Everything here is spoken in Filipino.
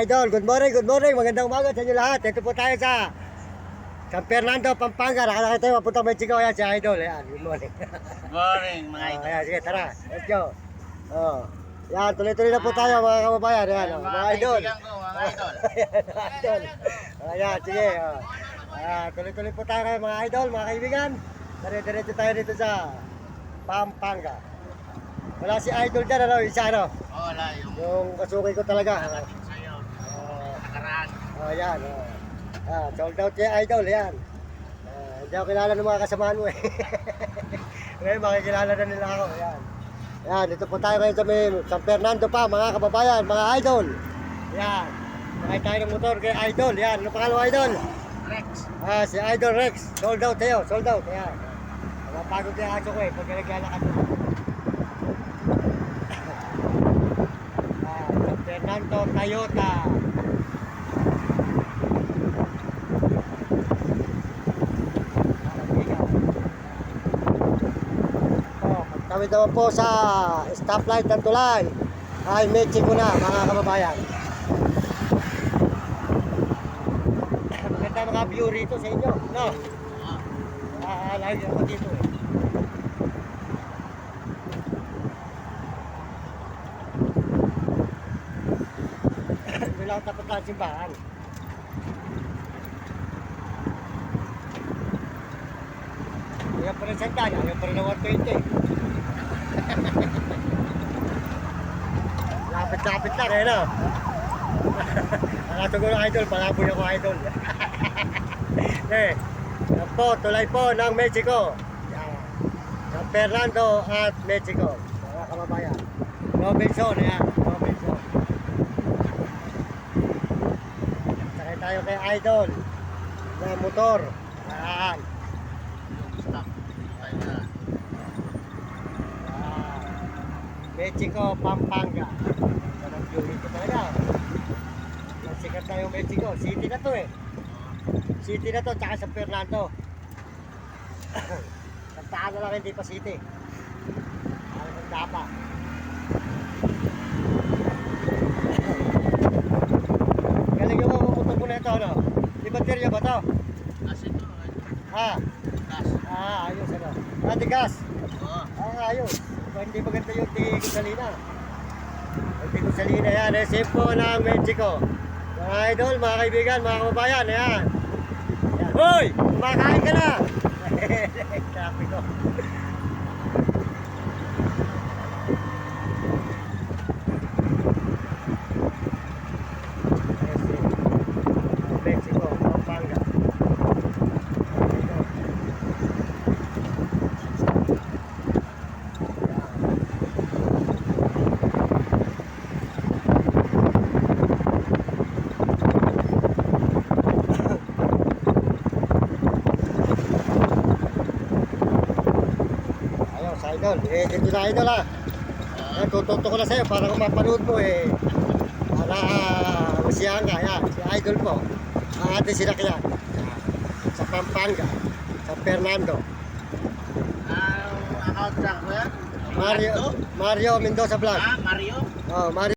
idol, good morning, magandang umaga sa inyo lahat. Ito po tayo sa San Fernando, Pampanga. Nakalakay tayo, mapuntang Mexico. Ayan si idol, ayan, good morning. Morning, mga idol. Ayan, sige, tara, let's go. Yan, tuloy-tuloy na po tayo mga kababayan. Ayan, mga idol. kaibigan ko, mga idol. Idol. Ayan, sige. Tuloy-tuloy po tayo kayo mga idol, mga kaibigan. Dire-diretso tayo dito sa Pampanga. Wala si idol dyan, ano, isa ano? Wala, Yung kasuki ko talaga. kapatid sa'yo. Nakaraan. Yan. Sold out kay idol, yan. Hindi ako kilala ng mga kasamaan mo eh. Ngayon makikilala na nila ako, yan. Yan, dito po tayo ngayon sa San Fernando pa, mga kababayan, mga idol. Yan. Nakay tayo ng motor kay idol, yan. Ano pangalan idol? Rex. Si Idol Rex. Sold out tayo, sold out. Yan. Napagod yung aso ko eh, pag naglalakad mo. San Fernando, Toyota. Kami naman po sa stoplight ng tulay ay Mexico na mga kababayan. Maganda mga view rito sa inyo, no? Lagi ako dito eh. Ito lang tapat ng simbahan. Ayaw pa rin sandaan, ayaw pa rin ng 120. Lapit-lapit lang eh, no? Nakatugol ang idol, pangaboy ako idol. Yan po, tulay po ng Mexico. Yan. San Fernando at Mexico. Mga kababayan. Robinson, yan. Robinson. Sakay tayo kay idol na motor. Yan. Stop. Tayo na. Mexico, Pampanga. Parang view dito talaga. Sikat na yung Mexico. City na to eh. City na to, tsaka San Fernando. Kantaan na lang, hindi pa city. Parang handa pa. Galing mo, mamutok mo na ito, ano? Di baterya ba to? Kasi ito, gas. Ayos, ano? Di gas. Oo. Ayos. Hindi maganda yung gasolina. Yung gasolina yan, eh, safe po ng Mexico. Mga idol, mga kaibigan, mga kababayan, ayan. Hoy! Kumakain ka na! Traffic ko. Mexico, Pampanga. Idol, dito na idol ha. Tututo ko na sa'yo para kung mapanood mo eh. Para masiyahan ka, yan. Si idol po. Ang ating sinakyan. Sa Pampanga. Sa Fernando. Account track ko yan? Mario Mendoza Vlog. Mario? Mario.